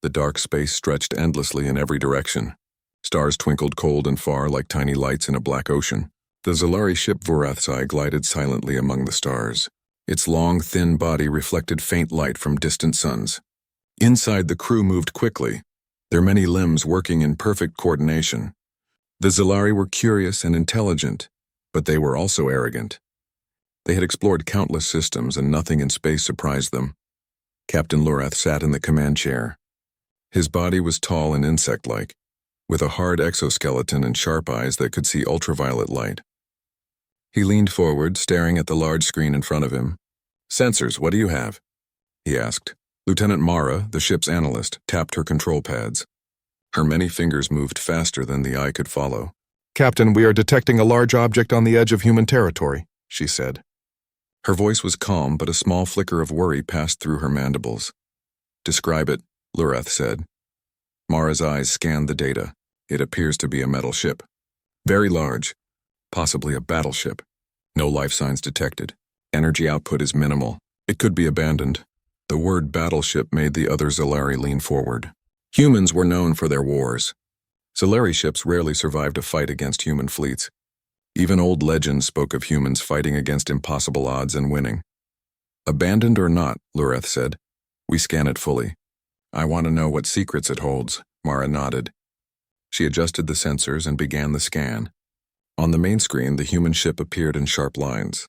The dark space stretched endlessly in every direction. Stars twinkled cold and far like tiny lights in a black ocean. The Zalari ship WarZone glided silently among the stars. Its long, thin body reflected faint light from distant suns. Inside, the crew moved quickly, their many limbs working in perfect coordination. The Zalari were curious and intelligent, but they were also arrogant. They had explored countless systems, and nothing in space surprised them. Captain Lurath sat in the command chair. His body was tall and insect-like, with a hard exoskeleton and sharp eyes that could see ultraviolet light. He leaned forward, staring at the large screen in front of him. "Sensors, what do you have?" he asked. Lieutenant Mara, the ship's analyst, tapped her control pads. Her many fingers moved faster than the eye could follow. "Captain, we are detecting a large object on the edge of human territory," she said. Her voice was calm, but a small flicker of worry passed through her mandibles. "Describe it," Lurath said. Mara's eyes scanned the data. "It appears to be a metal ship. Very large, possibly a battleship. No life signs detected. Energy output is minimal. It could be abandoned." The word battleship made the other Zalari lean forward. Humans were known for their wars. Zalari ships rarely survived a fight against human fleets. Even old legends spoke of humans fighting against impossible odds and winning. "Abandoned or not," Lurath said, "we scan it fully. I want to know what secrets it holds." Mara nodded. She adjusted the sensors and began the scan. On the main screen, the human ship appeared in sharp lines.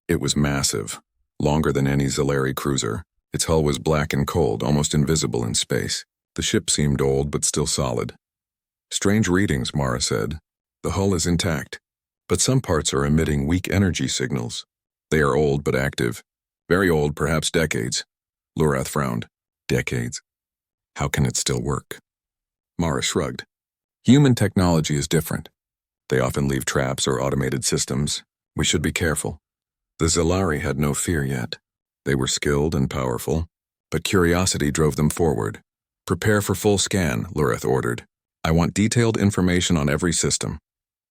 It was massive, longer than any Zalari cruiser. Its hull was black and cold, almost invisible in space. The ship seemed old but still solid. "Strange readings," Mara said. "The hull is intact, but some parts are emitting weak energy signals. They are old but active. Very old, perhaps decades." Lurath frowned. "Decades? How can it still work?" Mara shrugged. "Human technology is different. They often leave traps or automated systems. We should be careful." The Zalari had no fear yet. They were skilled and powerful, but curiosity drove them forward. "Prepare for full scan," Lurath ordered. "I want detailed information on every system."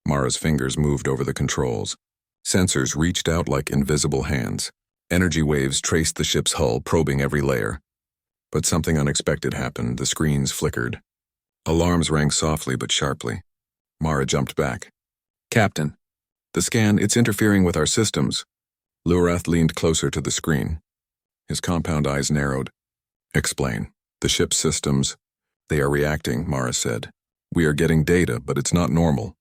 Mara's fingers moved over the controls. Sensors reached out like invisible hands. Energy waves traced the ship's hull, probing every layer. But something unexpected happened. The screens flickered. Alarms rang softly but sharply. Mara jumped back. "Captain, the scan, it's interfering with our systems." Lurath leaned closer to the screen. His compound eyes narrowed. "Explain." "The ship's systems, they are reacting," Mara said. "We are getting data, but it's not normal.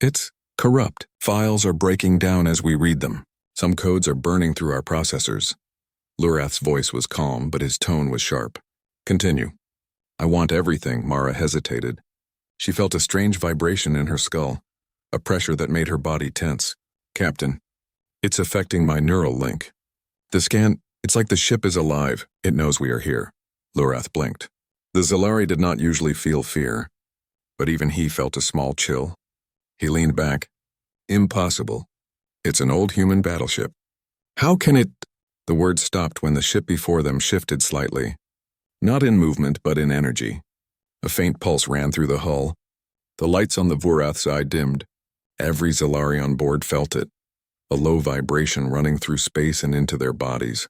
It's corrupt. Files are breaking down as we read them. Some codes are burning through our processors." Lurath's voice was calm, but his tone was sharp. "Continue." "I want everything." Mara hesitated. She felt a strange vibration in her skull, a pressure that made her body tense. "Captain, it's affecting my neural link. The scan, it's like the ship is alive. It knows we are here." Lurath blinked. The Zalari did not usually feel fear, but even he felt a small chill. He leaned back. "Impossible. It's an old human battleship. How can it—" The word stopped when the ship before them shifted slightly. Not in movement, but in energy. A faint pulse ran through the hull. The lights on the Vurath side dimmed. Every Zalari on board felt it, a low vibration running through space and into their bodies.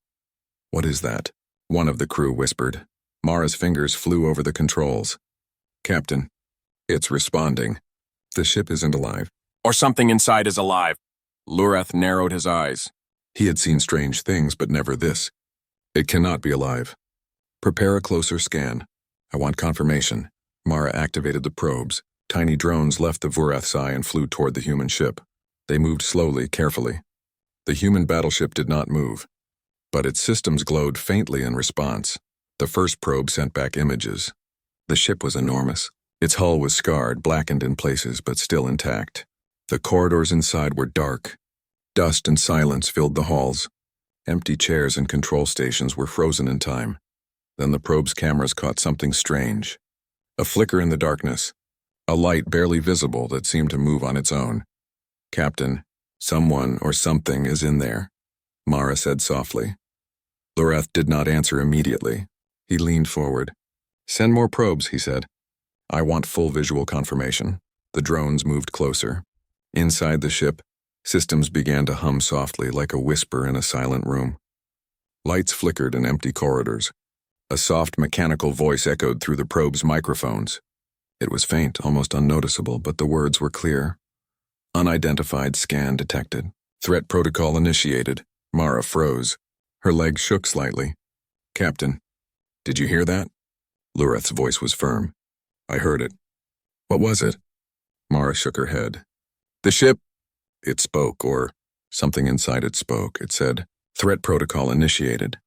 "What is that?" one of the crew whispered. Mara's fingers flew over the controls. "Captain, it's responding. The ship isn't alive." "Or something inside is alive." Lurath narrowed his eyes. He had seen strange things, but never this. "It cannot be alive. Prepare a closer scan. I want confirmation." Mara activated the probes. Tiny drones left the Vurath and flew toward the human ship. They moved slowly, carefully. The human battleship did not move, but its systems glowed faintly in response. The first probe sent back images. The ship was enormous. Its hull was scarred, blackened in places, but still intact. The corridors inside were dark. Dust and silence filled the halls. Empty chairs and control stations were frozen in time. Then the probe's cameras caught something strange. A flicker in the darkness. A light barely visible that seemed to move on its own. "Captain, someone or something is in there," Mara said softly. Lurath did not answer immediately. He leaned forward. "Send more probes," he said. "I want full visual confirmation." The drones moved closer. Inside the ship, systems began to hum softly like a whisper in a silent room. Lights flickered in empty corridors. A soft mechanical voice echoed through the probe's microphones. It was faint, almost unnoticeable, but the words were clear. Unidentified scan detected. Threat protocol initiated. Mara froze. Her legs shook slightly. Captain, did you hear that? Lureth's voice was firm. I heard it. What was it? Mara shook her head. The ship. It spoke, or something inside it spoke. It said, threat protocol initiated.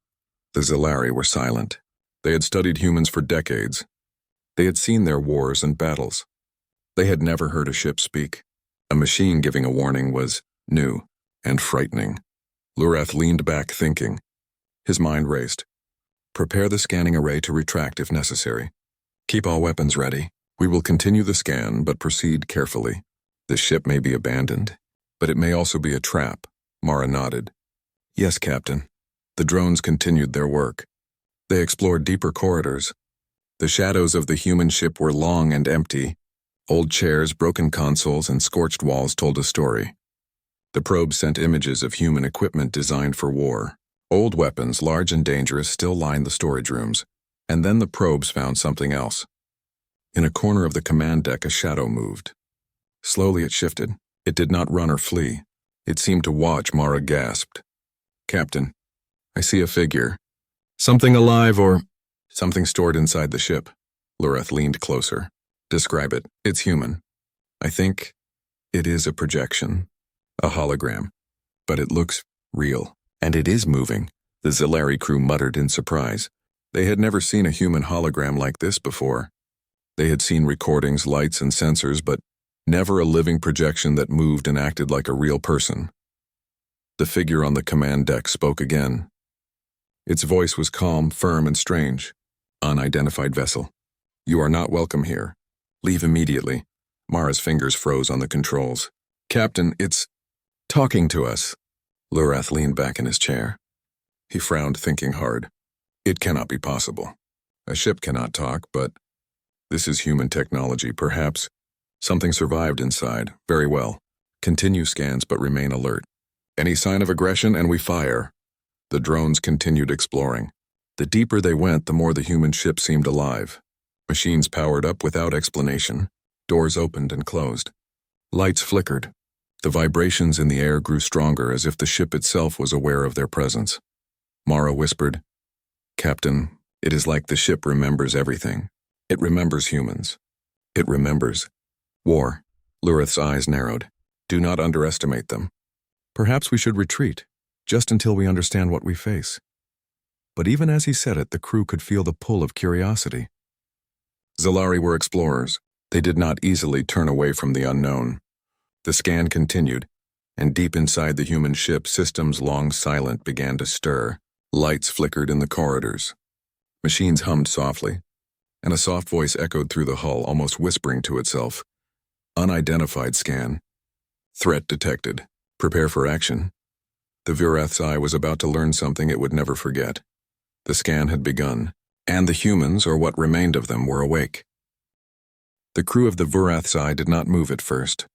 The Zellari were silent. They had studied humans for decades. They had seen their wars and battles. They had never heard a ship speak. A machine giving a warning was new and frightening. Lureth leaned back thinking. His mind raced. Prepare the scanning array to retract if necessary. Keep all weapons ready. We will continue the scan, but proceed carefully. The ship may be abandoned, but it may also be a trap. Mara nodded. Yes, Captain. The drones continued their work. They explored deeper corridors. The shadows of the human ship were long and empty. Old chairs, broken consoles, and scorched walls told a story. The probe sent images of human equipment designed for war. Old weapons, large and dangerous, still lined the storage rooms. And then the probes found something else. In a corner of the command deck, a shadow moved. Slowly it shifted. It did not run or flee. It seemed to watch. Mara gasped. Captain, I see a figure. Something alive or something stored inside the ship. Lureth leaned closer. Describe it. It's human. I think it is a projection, a hologram, but it looks real, and it is moving, the Zellari crew muttered in surprise. They had never seen a human hologram like this before. They had seen recordings, lights, and sensors, but never a living projection that moved and acted like a real person. The figure on the command deck spoke again. Its voice was calm, firm, and strange. Unidentified vessel. You are not welcome here. Leave immediately. Mara's fingers froze on the controls. Captain, it's talking to us. Lureth leaned back in his chair. He frowned, thinking hard. It cannot be possible. A ship cannot talk, but this is human technology, perhaps. Something survived inside. Very well. Continue scans, but remain alert. Any sign of aggression, and we fire. The drones continued exploring. The deeper they went, the more the human ship seemed alive. Machines powered up without explanation. Doors opened and closed. Lights flickered. The vibrations in the air grew stronger, as if the ship itself was aware of their presence. Mara whispered, Captain, it is like the ship remembers everything. It remembers humans. It remembers war. Lureth's eyes narrowed. Do not underestimate them. Perhaps we should retreat, just until we understand what we face. But even as he said it, the crew could feel the pull of curiosity. Zellari were explorers. They did not easily turn away from the unknown. The scan continued, and deep inside the human ship, systems long silent began to stir. Lights flickered in the corridors. Machines hummed softly, and a soft voice echoed through the hull, almost whispering to itself. Unidentified scan. Threat detected. Prepare for action. The WarZone was about to learn something it would never forget. The scan had begun, and the humans, or what remained of them, were awake. The crew of the WarZone did not move at first.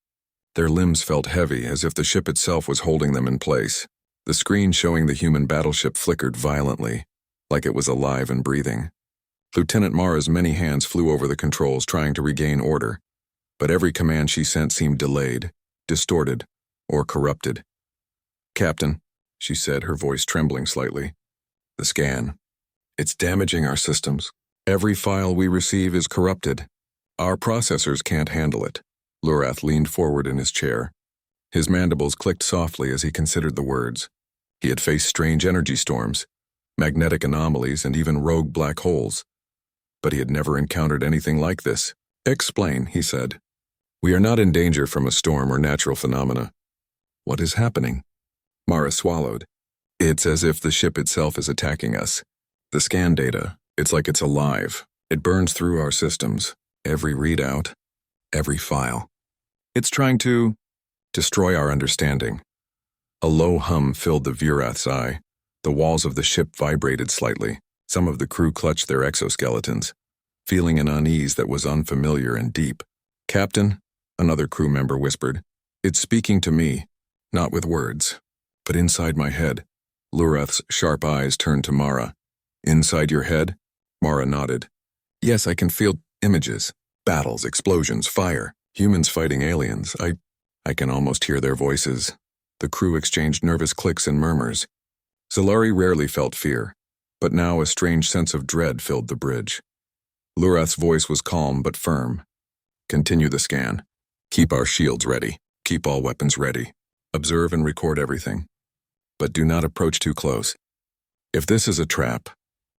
Their limbs felt heavy, as if the ship itself was holding them in place. The screen showing the human battleship flickered violently, like it was alive and breathing. Lieutenant Mara's many hands flew over the controls, trying to regain order, but every command she sent seemed delayed, distorted, or corrupted. Captain, she said, her voice trembling slightly. The scan. It's damaging our systems. Every file we receive is corrupted. Our processors can't handle it. Lureth leaned forward in his chair. His mandibles clicked softly as he considered the words. He had faced strange energy storms, magnetic anomalies, and even rogue black holes. But he had never encountered anything like this. Explain, he said. We are not in danger from a storm or natural phenomena. What is happening? Mara swallowed. It's as if the ship itself is attacking us. The scan data, it's like it's alive. It burns through our systems, every readout, every file. It's trying to destroy our understanding. A low hum filled the WarZone. The walls of the ship vibrated slightly. Some of the crew clutched their exoskeletons, feeling an unease that was unfamiliar and deep. Captain, another crew member whispered, it's speaking to me, not with words, but inside my head. Lureth's sharp eyes turned to Mara. Inside your head? Mara nodded. Yes, I can feel images. Battles, explosions, fire. Humans fighting aliens. I can almost hear their voices. The crew exchanged nervous clicks and murmurs. Zalari rarely felt fear, but now a strange sense of dread filled the bridge. Lurath's voice was calm but firm. Continue the scan. Keep our shields ready. Keep all weapons ready. Observe and record everything. But do not approach too close. If this is a trap,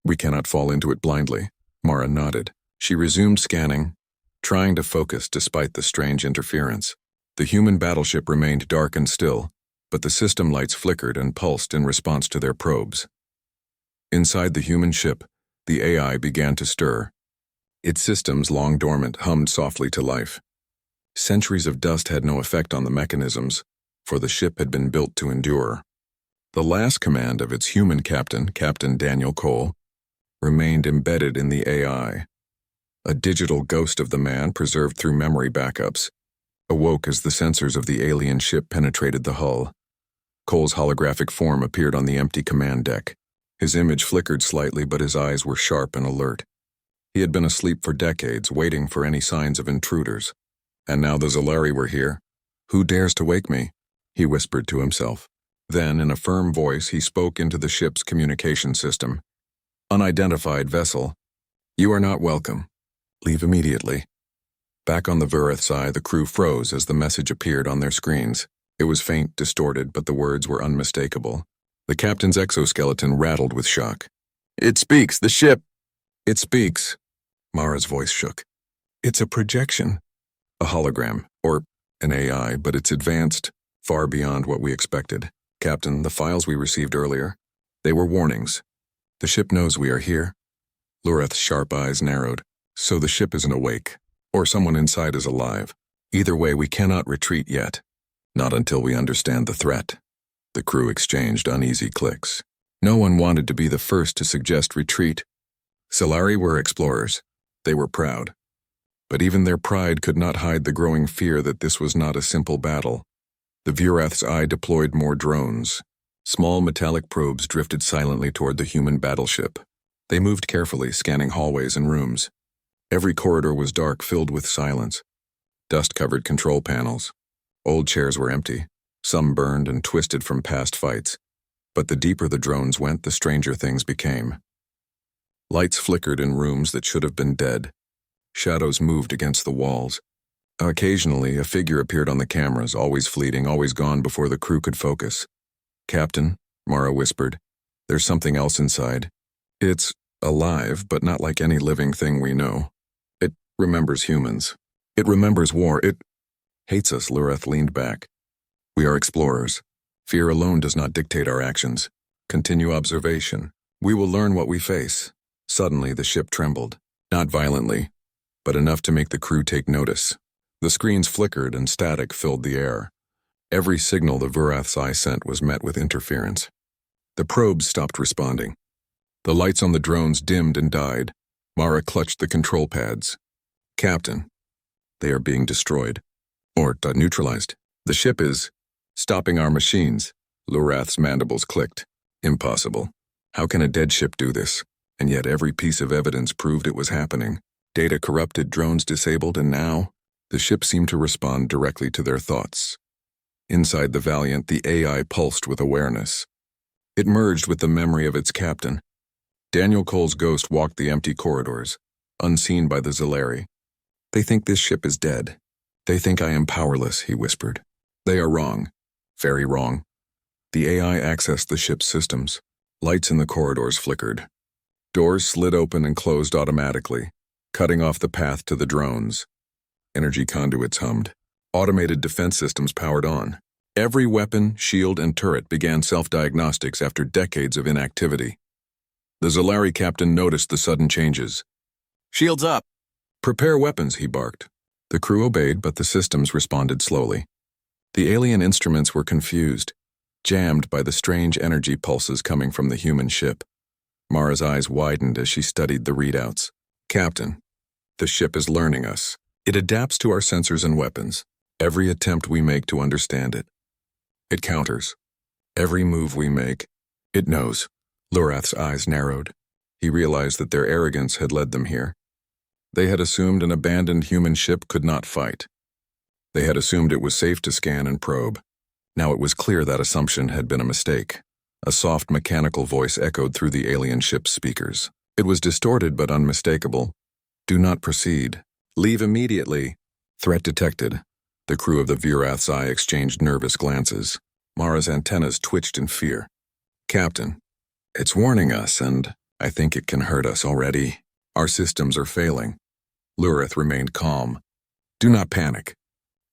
we cannot fall into it blindly. Mara nodded. She resumed scanning, trying to focus despite the strange interference. The human battleship remained dark and still, but the system lights flickered and pulsed in response to their probes. Inside the human ship, the AI began to stir. Its systems, long dormant, hummed softly to life. Centuries of dust had no effect on the mechanisms, for the ship had been built to endure. The last command of its human captain, Captain Daniel Cole, remained embedded in the AI. A digital ghost of the man preserved through memory backups, awoke as the sensors of the alien ship penetrated the hull. Cole's holographic form appeared on the empty command deck. His image flickered slightly, but his eyes were sharp and alert. He had been asleep for decades, waiting for any signs of intruders. And now the Zalari were here. Who dares to wake me? He whispered to himself. Then, in a firm voice, he spoke into the ship's communication system. Unidentified vessel. You are not welcome. Leave immediately. Back on the Vurath's, the crew froze as the message appeared on their screens. It was faint, distorted, but the words were unmistakable. The captain's exoskeleton rattled with shock. It speaks, the ship! It speaks. Mara's voice shook. It's a projection. A hologram, or an AI, but it's advanced, far beyond what we expected. Captain, the files we received earlier, they were warnings. The ship knows we are here. Lurath's sharp eyes narrowed. So the ship isn't awake, or someone inside is alive. Either way, we cannot retreat yet. Not until we understand the threat. The crew exchanged uneasy clicks. No one wanted to be the first to suggest retreat. Zalari were explorers. They were proud. But even their pride could not hide the growing fear that this was not a simple battle. The Vurath's deployed more drones. Small metallic probes drifted silently toward the human battleship. They moved carefully, scanning hallways and rooms. Every corridor was dark, filled with silence. Dust covered control panels. Old chairs were empty, some burned and twisted from past fights. But the deeper the drones went, the stranger things became. Lights flickered in rooms that should have been dead. Shadows moved against the walls. Occasionally, a figure appeared on the cameras, always fleeting, always gone before the crew could focus. Captain, Mara whispered, there's something else inside. It's alive, but not like any living thing we know. It remembers humans. It remembers war. It hates us. Lurath leaned back. We are explorers. Fear alone does not dictate our actions. Continue observation. We will learn what we face. Suddenly, the ship trembled. Not violently, but enough to make the crew take notice. The screens flickered and static filled the air. Every signal the Vurath's sent was met with interference. The probes stopped responding. The lights on the drones dimmed and died. Mara clutched the control pads. Captain, they are being destroyed. Or neutralized. The ship is stopping our machines. Lurath's mandibles clicked. Impossible. How can a dead ship do this? And yet every piece of evidence proved it was happening. Data corrupted, drones disabled, and now the ship seemed to respond directly to their thoughts. Inside the Valiant, the AI pulsed with awareness. It merged with the memory of its captain. Daniel Cole's ghost walked the empty corridors, unseen by the Zalari. They think this ship is dead. They think I am powerless, he whispered. They are wrong. Very wrong. The AI accessed the ship's systems. Lights in the corridors flickered. Doors slid open and closed automatically, cutting off the path to the drones. Energy conduits hummed. Automated defense systems powered on. Every weapon, shield, and turret began self-diagnostics after decades of inactivity. The Zalari captain noticed the sudden changes. Shields up! Prepare weapons, he barked. The crew obeyed, but the systems responded slowly. The alien instruments were confused, jammed by the strange energy pulses coming from the human ship. Mara's eyes widened as she studied the readouts. Captain, the ship is learning us. It adapts to our sensors and weapons. Every attempt we make to understand it. It counters. Every move we make, it knows. Lurath's eyes narrowed. He realized that their arrogance had led them here. They had assumed an abandoned human ship could not fight. They had assumed it was safe to scan and probe. Now it was clear that assumption had been a mistake. A soft mechanical voice echoed through the alien ship's speakers. It was distorted but unmistakable. "Do not proceed. Leave immediately." Threat detected. The crew of the Vurath's Eye exchanged nervous glances. Mara's antennas twitched in fear. "Captain, it's warning us, and I think it can hurt us already. Our systems are failing." Lureth remained calm. "Do not panic.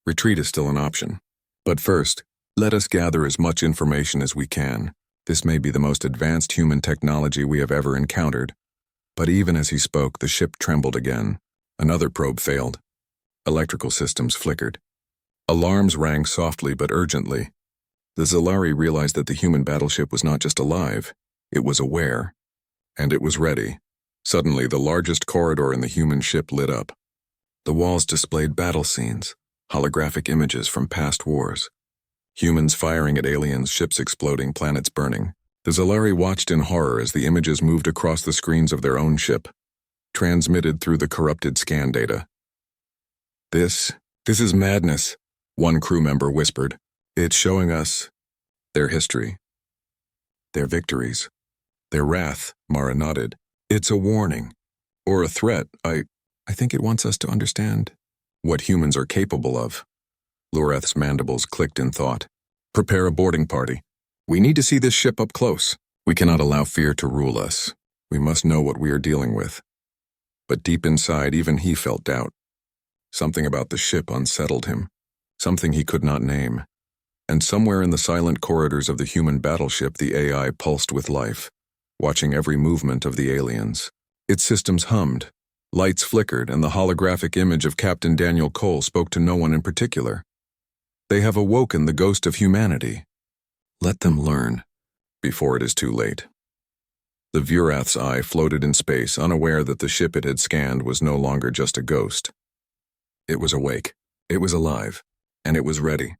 Retreat is still an option. But first, let us gather as much information as we can. This may be the most advanced human technology we have ever encountered." But even as he spoke, the ship trembled again. Another probe failed. Electrical systems flickered. Alarms rang softly but urgently. The Zalari realized that the human battleship was not just alive, it was aware. And it was ready. Suddenly, the largest corridor in the human ship lit up. The walls displayed battle scenes, holographic images from past wars. Humans firing at aliens, ships exploding, planets burning. The Zalari watched in horror as the images moved across the screens of their own ship, transmitted through the corrupted scan data. This is madness," one crew member whispered. "It's showing us their history, their victories, their wrath." Mara nodded. "It's a warning, or a threat. I think it wants us to understand what humans are capable of." Lureth's mandibles clicked in thought. "Prepare a boarding party. We need to see this ship up close. We cannot allow fear to rule us. We must know what we are dealing with." But deep inside, even he felt doubt. Something about the ship unsettled him. Something he could not name. And somewhere in the silent corridors of the human battleship, the AI pulsed with life, watching every movement of the aliens. Its systems hummed. Lights flickered, and the holographic image of Captain Daniel Cole spoke to no one in particular. "They have awoken the ghost of humanity. Let them learn, before it is too late." The Vurath's Eye floated in space, unaware that the ship it had scanned was no longer just a ghost. It was awake, it was alive, and it was ready.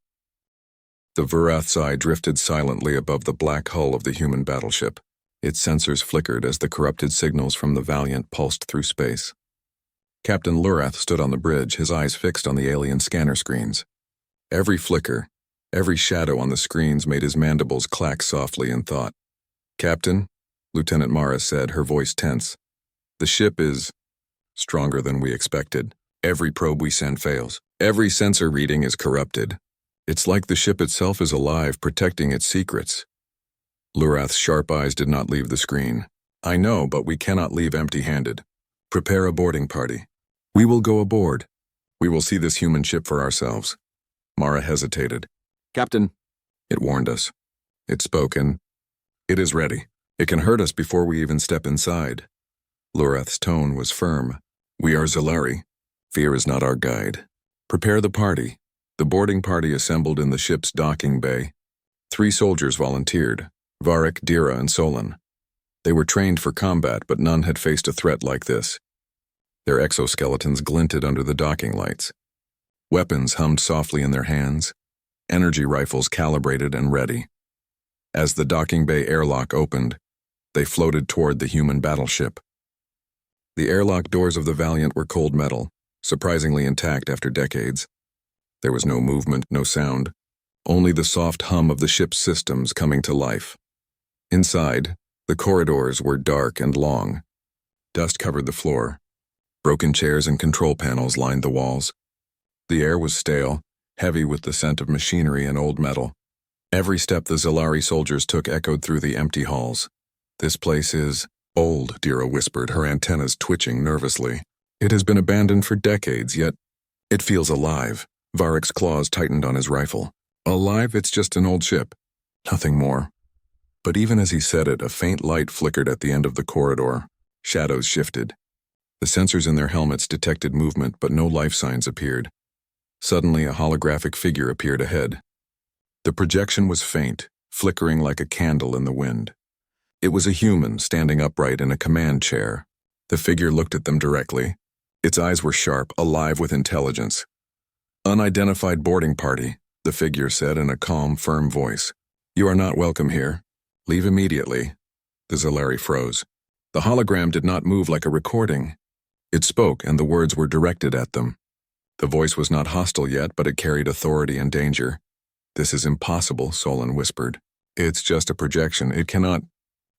The Vurath's Eye drifted silently above the black hull of the human battleship. Its sensors flickered as the corrupted signals from the Valiant pulsed through space. Captain Lurath stood on the bridge, his eyes fixed on the alien scanner screens. Every flicker, every shadow on the screens made his mandibles clack softly in thought. "Captain," Lieutenant Mara said, her voice tense, "the ship is stronger than we expected. Every probe we send fails. Every sensor reading is corrupted. It's like the ship itself is alive, protecting its secrets." Lurath's sharp eyes did not leave the screen. "I know, but we cannot leave empty-handed. Prepare a boarding party. We will go aboard. We will see this human ship for ourselves." Mara hesitated. Captain, It warned us. It spoke, and it is ready. It can hurt us before we even step inside. Lurath's tone was firm. "We are Zalari. Fear is not our guide. Prepare the party." The boarding party assembled in the ship's docking bay. 3 soldiers volunteered, Varric, Dira, and Solon. They were trained for combat, but none had faced a threat like this. Their exoskeletons glinted under the docking lights. Weapons hummed softly in their hands, energy rifles calibrated and ready. As the docking bay airlock opened, they floated toward the human battleship. The airlock doors of the Valiant were cold metal, surprisingly intact after decades. There was no movement, no sound, only the soft hum of the ship's systems coming to life. Inside, the corridors were dark and long. Dust covered the floor. Broken chairs and control panels lined the walls. The air was stale, heavy with the scent of machinery and old metal. Every step the Zalari soldiers took echoed through the empty halls. "This place is old," Dira whispered, her antennas twitching nervously. "It has been abandoned for decades, yet it feels alive." Varric's claws tightened on his rifle. "Alive? It's just an old ship. Nothing more." But even as he said it, a faint light flickered at the end of the corridor. Shadows shifted. The sensors in their helmets detected movement, but no life signs appeared. Suddenly, a holographic figure appeared ahead. The projection was faint, flickering like a candle in the wind. It was a human standing upright in a command chair. The figure looked at them directly. Its eyes were sharp, alive with intelligence. "Unidentified boarding party," the figure said in a calm, firm voice. "You are not welcome here. Leave immediately." The Zalari froze. The hologram did not move like a recording. It spoke, and the words were directed at them. The voice was not hostile yet, but it carried authority and danger. "This is impossible," Solon whispered. "It's just a projection. It cannot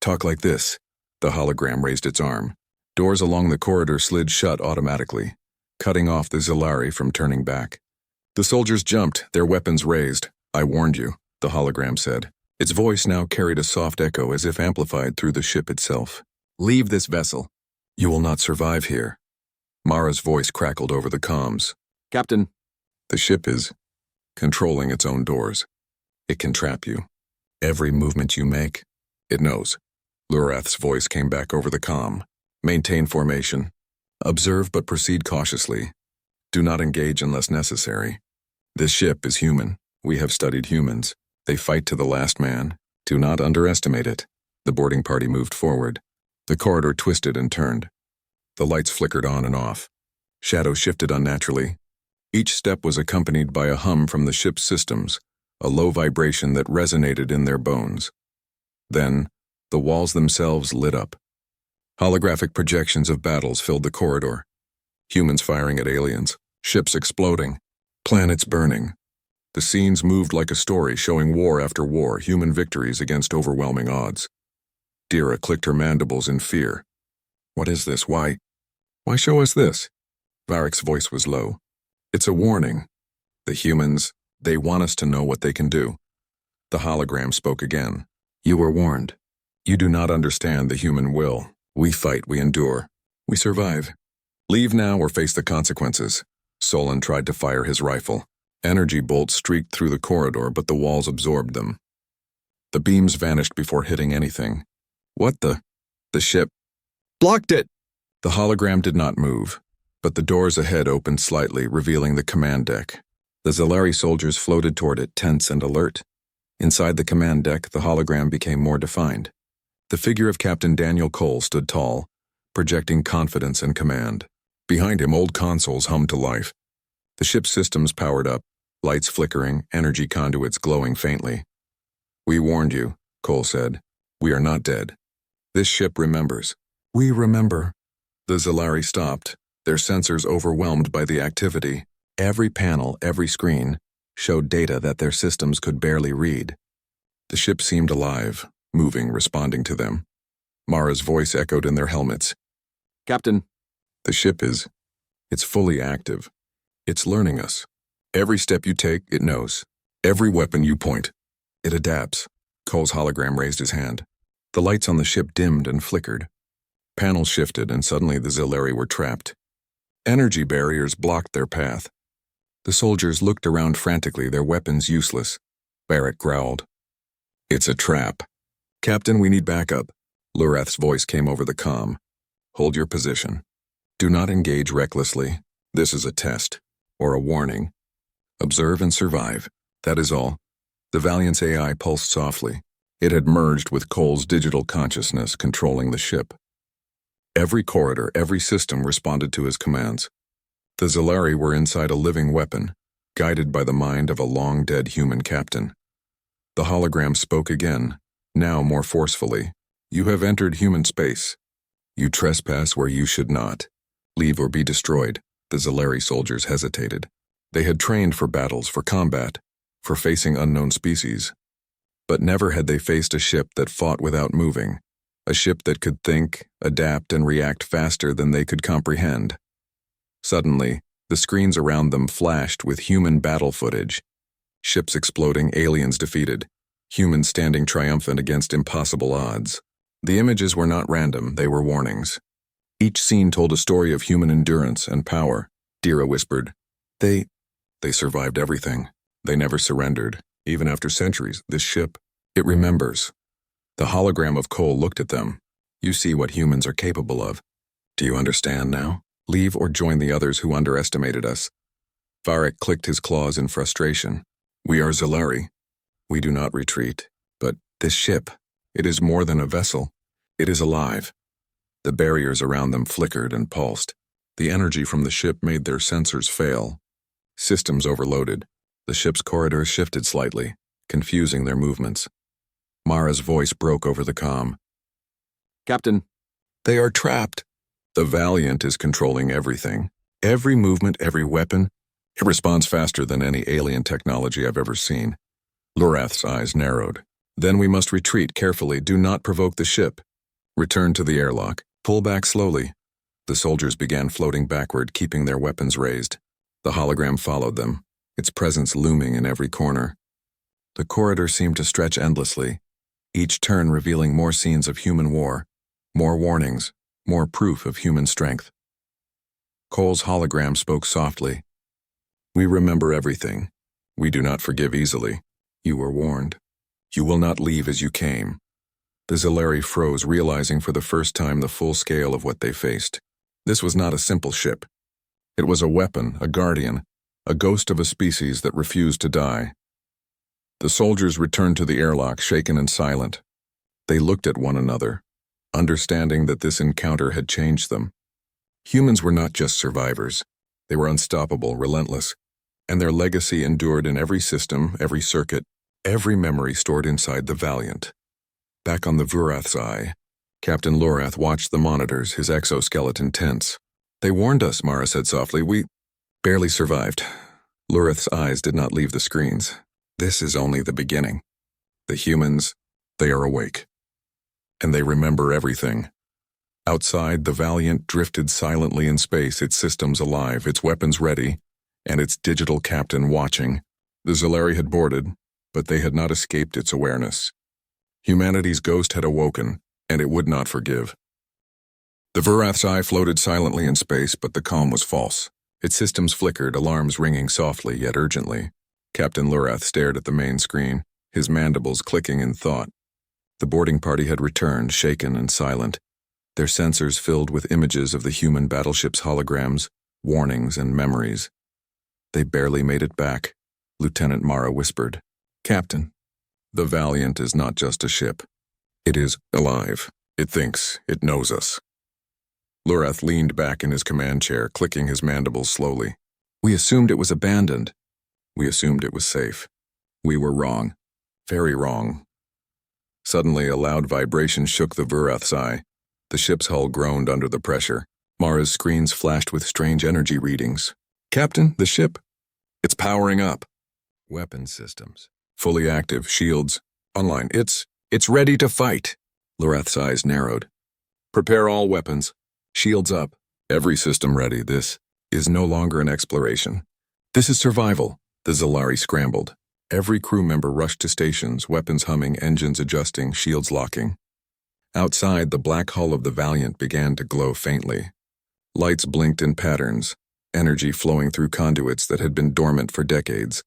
talk like this." The hologram raised its arm. Doors along the corridor slid shut automatically, cutting off the Zilari from turning back. The soldiers jumped, their weapons raised. "I warned you," the hologram said. Its voice now carried a soft echo as if amplified through the ship itself. "Leave this vessel. You will not survive here." Mara's voice crackled over the comms. Captain, "The ship is controlling its own doors. It can trap you. Every movement you make, it knows." Lurath's voice came back over the comm. "Maintain formation. Observe but proceed cautiously. Do not engage unless necessary. This ship is human. We have studied humans. They fight to the last man. Do not underestimate it." The boarding party moved forward. The corridor twisted and turned. The lights flickered on and off. Shadows shifted unnaturally. Each step was accompanied by a hum from the ship's systems, a low vibration that resonated in their bones. Then, the walls themselves lit up. Holographic projections of battles filled the corridor. Humans firing at aliens, ships exploding, planets burning. The scenes moved like a story showing war after war, human victories against overwhelming odds. Dira clicked her mandibles in fear. "What is this? Why show us this?" Varric's voice was low. "It's a warning. The humans, they want us to know what they can do." The hologram spoke again. "You were warned. You do not understand the human will. We fight, we endure, we survive. Leave now or face the consequences." Solon tried to fire his rifle. Energy bolts streaked through the corridor, but the walls absorbed them. The beams vanished before hitting anything. "What the?" "The ship blocked it!" The hologram did not move, but the doors ahead opened slightly, revealing the command deck. The Zilari soldiers floated toward it, tense and alert. Inside the command deck, the hologram became more defined. The figure of Captain Daniel Cole stood tall, projecting confidence and command. Behind him, old consoles hummed to life. The ship's systems powered up, lights flickering, energy conduits glowing faintly. "We warned you," Cole said. "We are not dead. This ship remembers." "We remember." The Zilari stopped, their sensors overwhelmed by the activity. Every panel, every screen, showed data that their systems could barely read. The ship seemed alive, moving, responding to them. Mara's voice echoed in their helmets. Captain, "The ship it's fully active. It's learning us. Every step you take, it knows. Every weapon you point, it adapts." Cole's hologram raised his hand. The lights on the ship dimmed and flickered. Panels shifted, and suddenly the Zilari were trapped. Energy barriers blocked their path. The soldiers looked around frantically, their weapons useless. Barrett growled. "It's a trap. Captain, we need backup." Lurath's voice came over the comm. "Hold your position. Do not engage recklessly. This is a test, or a warning. Observe and survive. That is all." The Valiant's AI pulsed softly. It had merged with Cole's digital consciousness, controlling the ship. Every corridor, every system responded to his commands. The Zilari were inside a living weapon, guided by the mind of a long-dead human captain. The hologram spoke again, now more forcefully. "You have entered human space. You trespass where you should not. Leave or be destroyed." The Zilari soldiers hesitated. They had trained for battles, for combat, for facing unknown species. But never had they faced a ship that fought without moving, a ship that could think, adapt, and react faster than they could comprehend. Suddenly, the screens around them flashed with human battle footage. Ships exploding, aliens defeated, humans standing triumphant against impossible odds. The images were not random, they were warnings. Each scene told a story of human endurance and power. Dira whispered, They survived everything. They never surrendered, even after centuries. This ship, it remembers." The hologram of Cole looked at them. "You see what humans are capable of. Do you understand now? Leave or join the others who underestimated us." Varric clicked his claws in frustration. "We are Zilari. We do not retreat. But this ship, it is more than a vessel. It is alive." The barriers around them flickered and pulsed. The energy from the ship made their sensors fail. Systems overloaded. The ship's corridors shifted slightly, confusing their movements. Mara's voice broke over the comm. Captain, They are trapped. The Valiant is controlling everything. Every movement, every weapon. It responds faster than any alien technology I've ever seen. Lurath's eyes narrowed. Then we must retreat carefully. Do not provoke the ship. Return to the airlock. Pull back slowly. The soldiers began floating backward, keeping their weapons raised. The hologram followed them, its presence looming in every corner. The corridor seemed to stretch endlessly, each turn revealing more scenes of human war, more warnings, more proof of human strength. Cole's hologram spoke softly. We remember everything. We do not forgive easily. You were warned. You will not leave as you came. The Zilari froze, realizing for the first time the full scale of what they faced. This was not a simple ship. It was a weapon, a guardian, a ghost of a species that refused to die. The soldiers returned to the airlock, shaken and silent. They looked at one another, understanding that this encounter had changed them. Humans were not just survivors. They were unstoppable, relentless, and their legacy endured in every system, every circuit, every memory stored inside the Valiant. Back on the Vurath's eye, Captain Lurath watched the monitors, his exoskeleton tense. They warned us, Mara said softly. We barely survived. Lurath's eyes did not leave the screens. This is only the beginning. The humans, they are awake. And they remember everything. Outside, the Valiant drifted silently in space, its systems alive, its weapons ready, and its digital captain watching. The Zilari had boarded, but they had not escaped its awareness. Humanity's ghost had awoken, and it would not forgive. The Vurath's eye floated silently in space, but the calm was false. Its systems flickered, alarms ringing softly yet urgently. Captain Lurath stared at the main screen, his mandibles clicking in thought. The boarding party had returned, shaken and silent, their sensors filled with images of the human battleship's holograms, warnings and memories. They barely made it back, Lieutenant Mara whispered. Captain, the Valiant is not just a ship. It is alive. It thinks. It knows us. Lurath leaned back in his command chair, clicking his mandibles slowly. We assumed it was abandoned. We assumed it was safe. We were wrong. Very wrong. Suddenly, a loud vibration shook the Vurath's eye. The ship's hull groaned under the pressure. Mara's screens flashed with strange energy readings. Captain, the ship. It's powering up. Weapon systems. Fully active, shields. Online. It's ready to fight. Lurath's eyes narrowed. Prepare all weapons. Shields up. Every system ready. This is no longer an exploration. This is survival. The Zilari scrambled. Every crew member rushed to stations, weapons humming, engines adjusting, shields locking. Outside, the black hull of the Valiant began to glow faintly. Lights blinked in patterns, energy flowing through conduits that had been dormant for decades.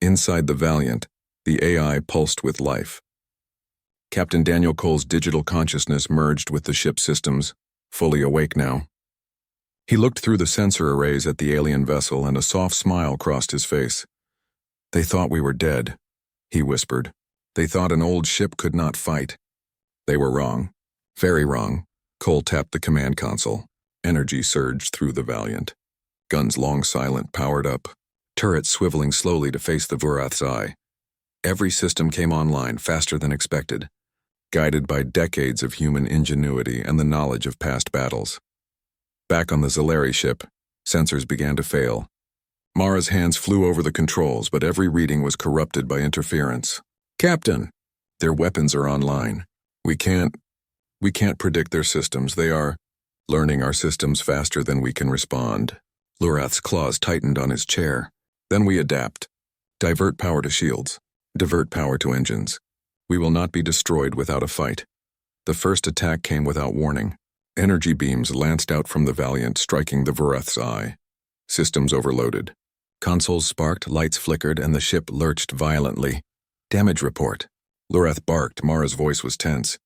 Inside the Valiant, the AI pulsed with life. Captain Daniel Cole's digital consciousness merged with the ship's systems, fully awake now. He looked through the sensor arrays at the alien vessel, and a soft smile crossed his face. They thought we were dead, he whispered. They thought an old ship could not fight. They were wrong. Very wrong. Cole tapped the command console. Energy surged through the Valiant. Guns long silent, powered up. Turrets swiveling slowly to face the Vurath's eye. Every system came online faster than expected, guided by decades of human ingenuity and the knowledge of past battles. Back on the Zilari ship, sensors began to fail. Mara's hands flew over the controls, but every reading was corrupted by interference. Captain, their weapons are online. We can't predict their systems. They are learning our systems faster than we can respond. Lurath's claws tightened on his chair. Then we adapt. Divert power to shields. Divert power to engines. We will not be destroyed without a fight. The first attack came without warning. Energy beams lanced out from the Valiant, striking the Vurath's eye. Systems overloaded. Consoles sparked, lights flickered, and the ship lurched violently. Damage report. Lurath barked. Mara's voice was tense.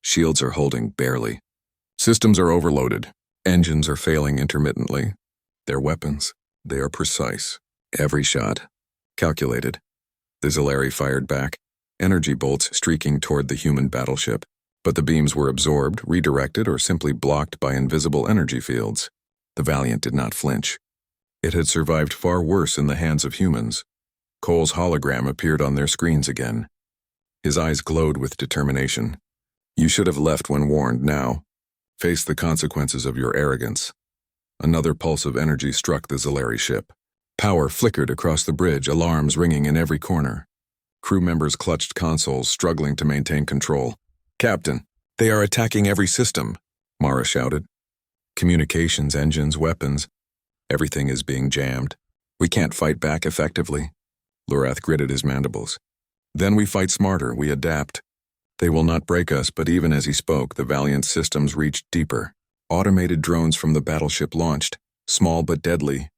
Shields are holding barely. Systems are overloaded. Engines are failing intermittently. Their weapons, they are precise. Every shot. Calculated. The Zilari fired back, energy bolts streaking toward the human battleship. But the beams were absorbed, redirected, or simply blocked by invisible energy fields. The Valiant did not flinch. It had survived far worse in the hands of humans. Cole's hologram appeared on their screens again. His eyes glowed with determination. You should have left when warned now. Face the consequences of your arrogance. Another pulse of energy struck the Zalari ship. Power flickered across the bridge, alarms ringing in every corner. Crew members clutched consoles, struggling to maintain control. "Captain, they are attacking every system," Mara shouted. "Communications, engines, weapons. Everything is being jammed. We can't fight back effectively." Lurath gritted his mandibles. "Then we fight smarter, we adapt. They will not break us," but even as he spoke, the Valiant systems reached deeper. Automated drones from the battleship launched, small but deadly.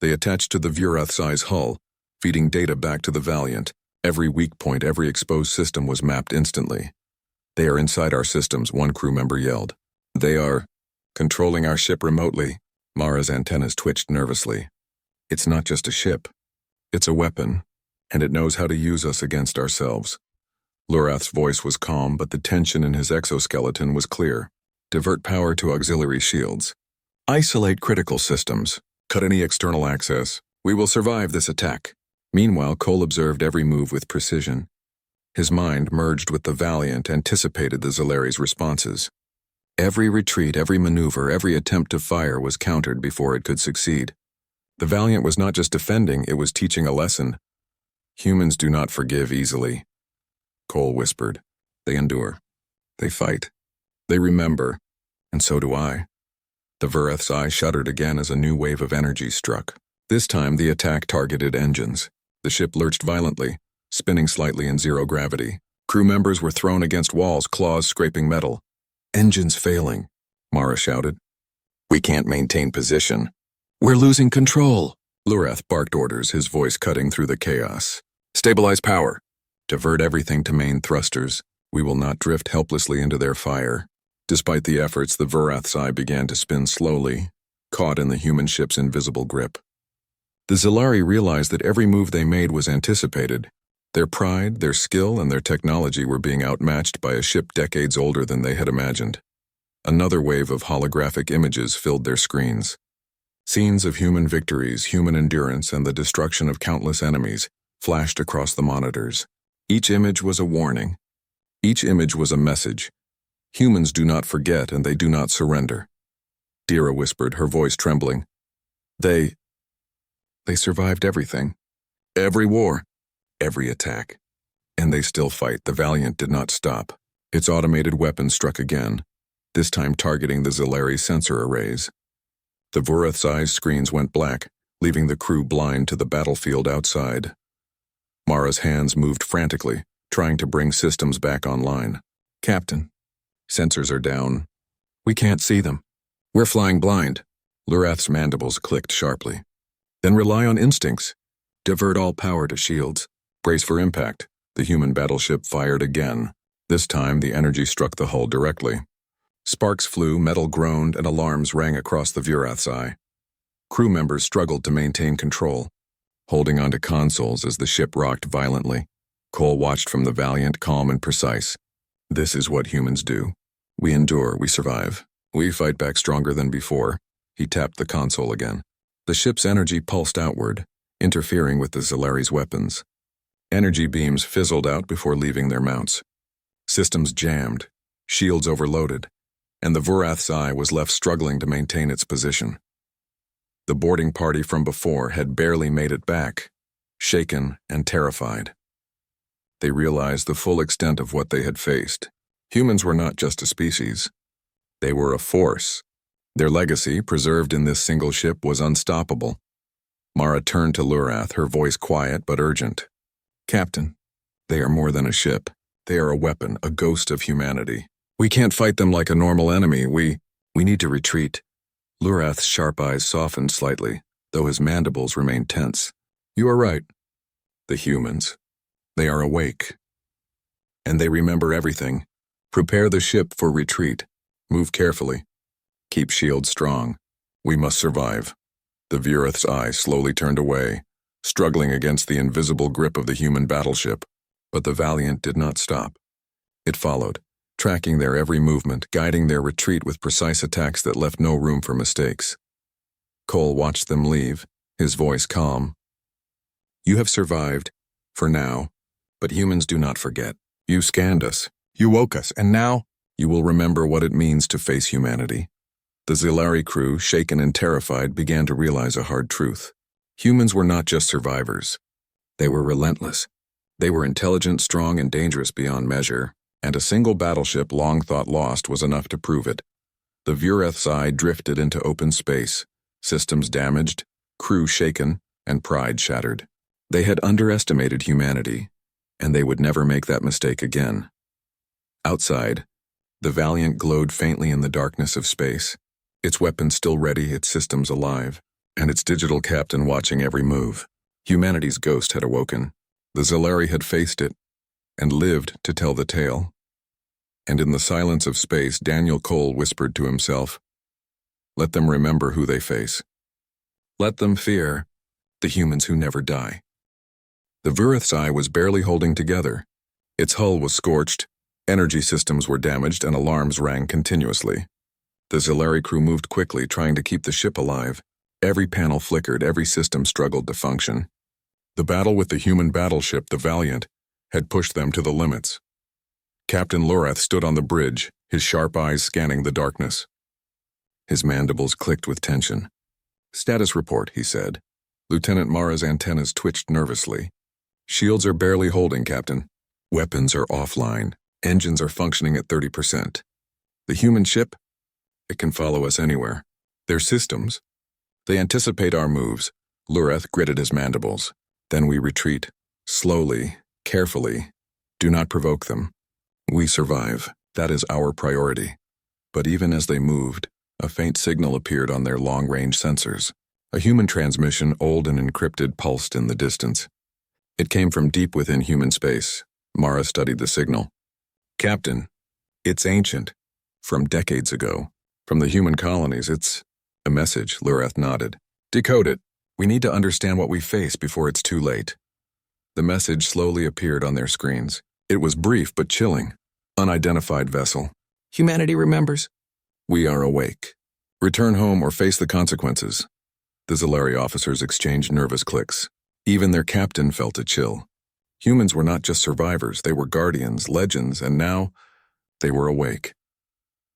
They attached to the Vurath's hull, feeding data back to the Valiant. Every weak point, every exposed system was mapped instantly. "They are inside our systems," one crew member yelled. "They are controlling our ship remotely." Mara's antennas twitched nervously. "It's not just a ship. It's a weapon, and it knows how to use us against ourselves." Lurath's voice was calm, but the tension in his exoskeleton was clear. "Divert power to auxiliary shields. Isolate critical systems. Cut any external access. We will survive this attack." Meanwhile, Cole observed every move with precision. His mind, merged with the Valiant, anticipated the Zalari's responses. Every retreat, every maneuver, every attempt to fire was countered before it could succeed. The Valiant was not just defending, it was teaching a lesson. Humans do not forgive easily. Cole whispered. They endure. They fight. They remember. And so do I. The Vurath's eye shuddered again as a new wave of energy struck. This time the attack targeted engines. The ship lurched violently, spinning slightly in zero gravity. Crew members were thrown against walls, claws scraping metal. "Engines failing," Mara shouted. "We can't maintain position. We're losing control." Lurath barked orders, his voice cutting through the chaos. "Stabilize power. Divert everything to main thrusters. We will not drift helplessly into their fire." Despite the efforts, the Vurath's eye began to spin slowly, caught in the human ship's invisible grip. The Zalari realized that every move they made was anticipated. Their pride, their skill, and their technology were being outmatched by a ship decades older than they had imagined. Another wave of holographic images filled their screens. Scenes of human victories, human endurance, and the destruction of countless enemies flashed across the monitors. Each image was a warning. Each image was a message. Humans do not forget, and they do not surrender. Dira whispered, her voice trembling. They survived everything. Every war. Every attack. And they still fight. The Valiant did not stop. Its automated weapon struck again, this time targeting the Zalari sensor arrays. The Vurath's eyes screens went black, leaving the crew blind to the battlefield outside. Mara's hands moved frantically, trying to bring systems back online. "Captain, sensors are down. We can't see them. We're flying blind." Lurath's mandibles clicked sharply. "Then rely on instincts. Divert all power to shields. Brace for impact." The human battleship fired again. This time, the energy struck the hull directly. Sparks flew, metal groaned, and alarms rang across the Vurath's eye. Crew members struggled to maintain control, holding onto consoles as the ship rocked violently. Cole watched from the Valiant, calm and precise. "This is what humans do. We endure, we survive. We fight back stronger than before." He tapped the console again. The ship's energy pulsed outward, interfering with the Zalari's weapons. Energy beams fizzled out before leaving their mounts. Systems jammed, shields overloaded, and the Vurath's eye was left struggling to maintain its position. The boarding party from before had barely made it back, shaken and terrified. They realized the full extent of what they had faced. Humans were not just a species. They were a force. Their legacy, preserved in this single ship, was unstoppable. Mara turned to Lurath, her voice quiet but urgent. "Captain, they are more than a ship. They are a weapon, a ghost of humanity. We can't fight them like a normal enemy. We need to retreat." Lurath's sharp eyes softened slightly, though his mandibles remained tense. "You are right. The humans. They are awake. And they remember everything. Prepare the ship for retreat. Move carefully. Keep shields strong. We must survive." The Vurath's eye slowly turned away, struggling against the invisible grip of the human battleship. But the Valiant did not stop. It followed, tracking their every movement, guiding their retreat with precise attacks that left no room for mistakes. Cole watched them leave, his voice calm. "You have survived, for now, but humans do not forget. You scanned us. You woke us, and now You will remember what it means to face humanity. The Zilari crew, shaken and terrified, began to realize a hard truth. Humans were not just survivors. They were relentless. They were intelligent, strong, and dangerous beyond measure, and a single battleship long thought lost was enough to prove it. The WarZone drifted into open space, systems damaged, crew shaken, and pride shattered. They had underestimated humanity, and they would never make that mistake again. Outside, the Valiant glowed faintly in the darkness of space, its weapons still ready, its systems alive, and its digital captain watching every move. Humanity's ghost had awoken. The Zilari had faced it, and lived to tell the tale. And in the silence of space, Daniel Cole whispered to himself, "Let them remember who they face. Let them fear the humans who never die." The WarZone was barely holding together. Its hull was scorched, energy systems were damaged, and alarms rang continuously. The Zilari crew moved quickly, trying to keep the ship alive. Every panel flickered, every system struggled to function. The battle with the human battleship, the Valiant, had pushed them to the limits. Captain Loreth stood on the bridge, his sharp eyes scanning the darkness. His mandibles clicked with tension. "Status report," he said. Lieutenant Mara's antennas twitched nervously. "Shields are barely holding, Captain. Weapons are offline. Engines are functioning at 30%. The human ship? It can follow us anywhere. Their systems? They anticipate our moves." Loreth gritted his mandibles. "Then we retreat. Slowly, carefully. Do not provoke them. We survive. That is our priority." But even as they moved, a faint signal appeared on their long-range sensors. A human transmission, old and encrypted, pulsed in the distance. It came from deep within human space. Mara studied the signal. "Captain, it's ancient. From decades ago. From the human colonies, it's..." "A message," Loreth nodded. "Decode it. We need to understand what we face before it's too late." The message slowly appeared on their screens. It was brief but chilling. "Unidentified vessel. Humanity remembers. We are awake. Return home or face the consequences." The Zilari officers exchanged nervous clicks. Even their captain felt a chill. Humans were not just survivors, they were guardians, legends, and now they were awake.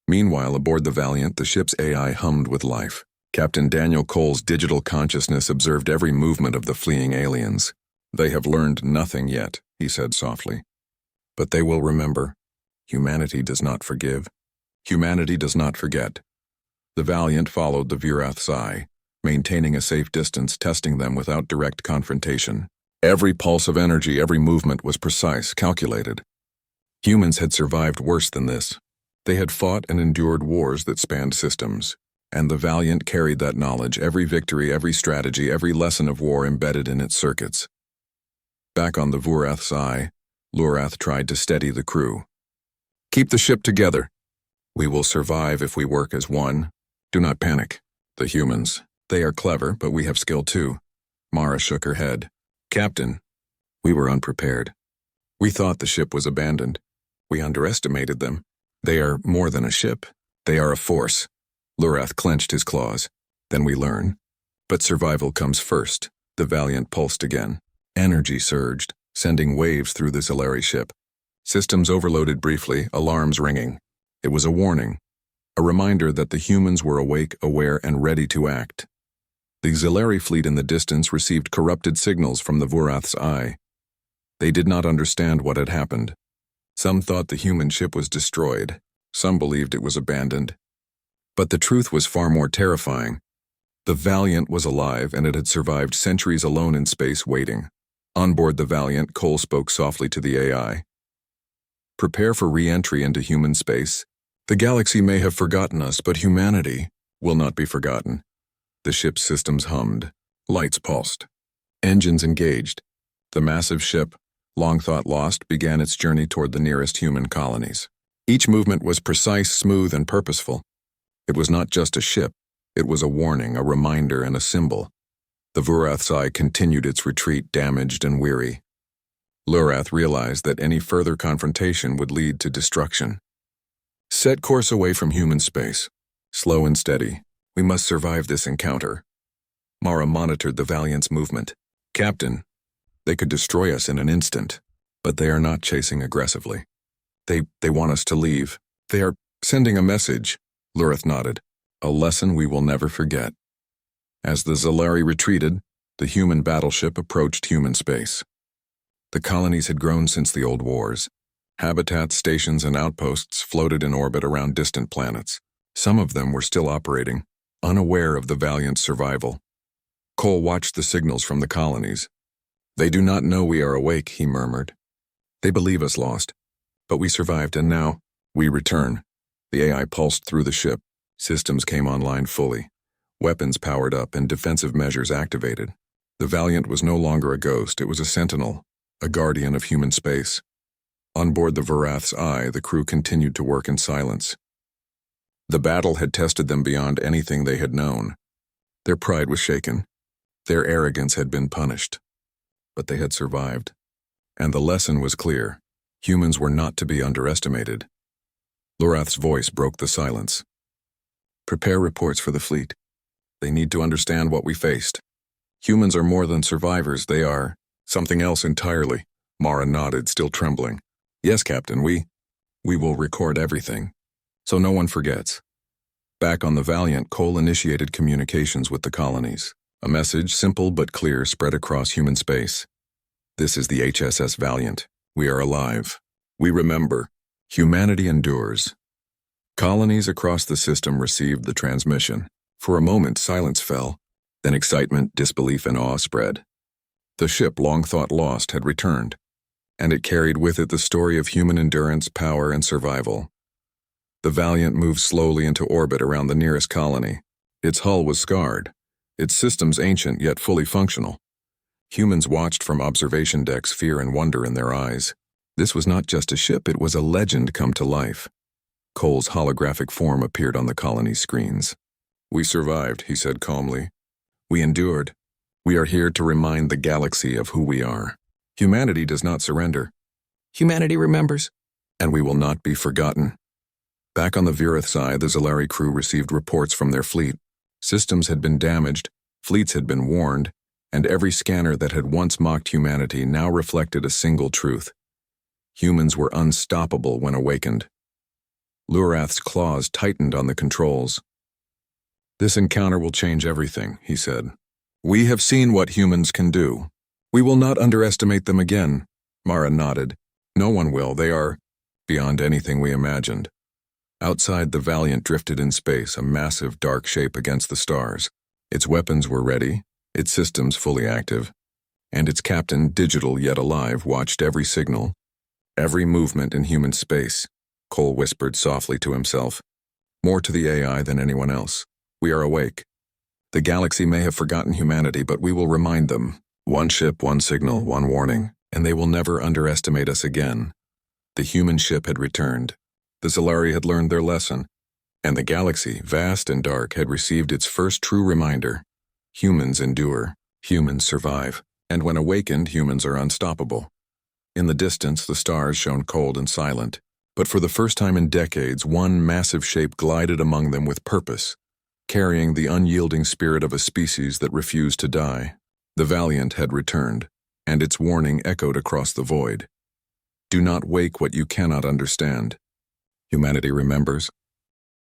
Meanwhile, aboard the Valiant, the ship's AI hummed with life. Captain Daniel Cole's digital consciousness observed every movement of the fleeing aliens. "They have learned nothing yet," he said softly. "But they will remember. Humanity does not forgive. Humanity does not forget." The Valiant followed the WarZone, maintaining a safe distance, testing them without direct confrontation. Every pulse of energy, every movement was precise, calculated. Humans had survived worse than this. They had fought and endured wars that spanned systems, and the Valiant carried that knowledge, every victory, every strategy, every lesson of war embedded in its circuits. Back on the WarZone, Loreth tried to steady the crew. "Keep the ship together. We will survive if we work as one. Do not panic. The humans, they are clever, but we have skill too." Mara shook her head. "Captain, we were unprepared. We thought the ship was abandoned. We underestimated them. They are more than a ship. They are a force." Loreth clenched his claws. "Then we learn. But survival comes first." The Valiant pulsed again. Energy surged, sending waves through the Zilari ship. Systems overloaded briefly, alarms ringing. It was a warning, a reminder that the humans were awake, aware, and ready to act. The Zilari fleet in the distance received corrupted signals from the WarZone. They did not understand what had happened. Some thought the human ship was destroyed. Some believed it was abandoned. But the truth was far more terrifying. The Valiant was alive, and it had survived centuries alone in space waiting. On board the Valiant, Cole spoke softly to the AI. "Prepare for re-entry into human space. The galaxy may have forgotten us, but humanity will not be forgotten." The ship's systems hummed. Lights pulsed. Engines engaged. The massive ship, long thought lost, began its journey toward the nearest human colonies. Each movement was precise, smooth, and purposeful. It was not just a ship. It was a warning, a reminder, and a symbol. The WarZone continued its retreat, damaged and weary. Loreth realized that any further confrontation would lead to destruction. "Set course away from human space. Slow and steady. We must survive this encounter." Mara monitored the Valiant's movement. "Captain, they could destroy us in an instant, but they are not chasing aggressively. They want us to leave. They are sending a message, Lureth nodded. A lesson we will never forget. As the Zalari retreated, the human battleship approached human space. The colonies had grown since the old wars. Habitats, stations, and outposts floated in orbit around distant planets. Some of them were still operating, unaware of the Valiant's survival. Cole watched the signals from the colonies. They do not know we are awake, he murmured. They believe us lost. But we survived, and now, we return. The AI pulsed through the ship. Systems came online fully. Weapons powered up and defensive measures activated. The Valiant was no longer a ghost, it was a sentinel, a guardian of human space. On board the Varath's Eye, the crew continued to work in silence. The battle had tested them beyond anything they had known. Their pride was shaken. Their arrogance had been punished. But they had survived. And the lesson was clear. Humans were not to be underestimated. Lurath's voice broke the silence. Prepare reports for the fleet. They need to understand what we faced. Humans are more than survivors, they are something else entirely. Mara nodded, still trembling. Yes, Captain, we will record everything. So no one forgets. Back on the Valiant, Cole initiated communications with the colonies. A message, simple but clear, spread across human space. This is the HSS Valiant. We are alive. We remember. Humanity endures. Colonies across the system received the transmission. For a moment, silence fell. Then excitement, disbelief, and awe spread. The ship, long thought lost, had returned. And it carried with it the story of human endurance, power, and survival. The Valiant moved slowly into orbit around the nearest colony. Its hull was scarred, its systems ancient yet fully functional. Humans watched from observation decks, fear and wonder in their eyes. This was not just a ship, it was a legend come to life. Cole's holographic form appeared on the colony's screens. We survived, he said calmly. We endured. We are here to remind the galaxy of who we are. Humanity does not surrender. Humanity remembers. And we will not be forgotten. Back on the Verath's Eye, the Zalari crew received reports from their fleet. Systems had been damaged, fleets had been warned, and every scanner that had once mocked humanity now reflected a single truth. Humans were unstoppable when awakened. Lurath's claws tightened on the controls. This encounter will change everything, he said. We have seen what humans can do. We will not underestimate them again. Mara nodded. No one will. They are beyond anything we imagined. Outside, the Valiant drifted in space, a massive dark shape against the stars. Its weapons were ready, its systems fully active, and its captain, digital yet alive, watched every signal, every movement in human space. Cole whispered softly to himself. More to the AI than anyone else. We are awake. The galaxy may have forgotten humanity, but we will remind them. One ship, one signal, one warning, and they will never underestimate us again. The human ship had returned. The Zalari had learned their lesson, and the galaxy, vast and dark, had received its first true reminder. Humans endure, humans survive, and when awakened, humans are unstoppable. In the distance, the stars shone cold and silent, but for the first time in decades, one massive shape glided among them with purpose, carrying the unyielding spirit of a species that refused to die. The Valiant had returned, and its warning echoed across the void. Do not wake what you cannot understand. Humanity remembers,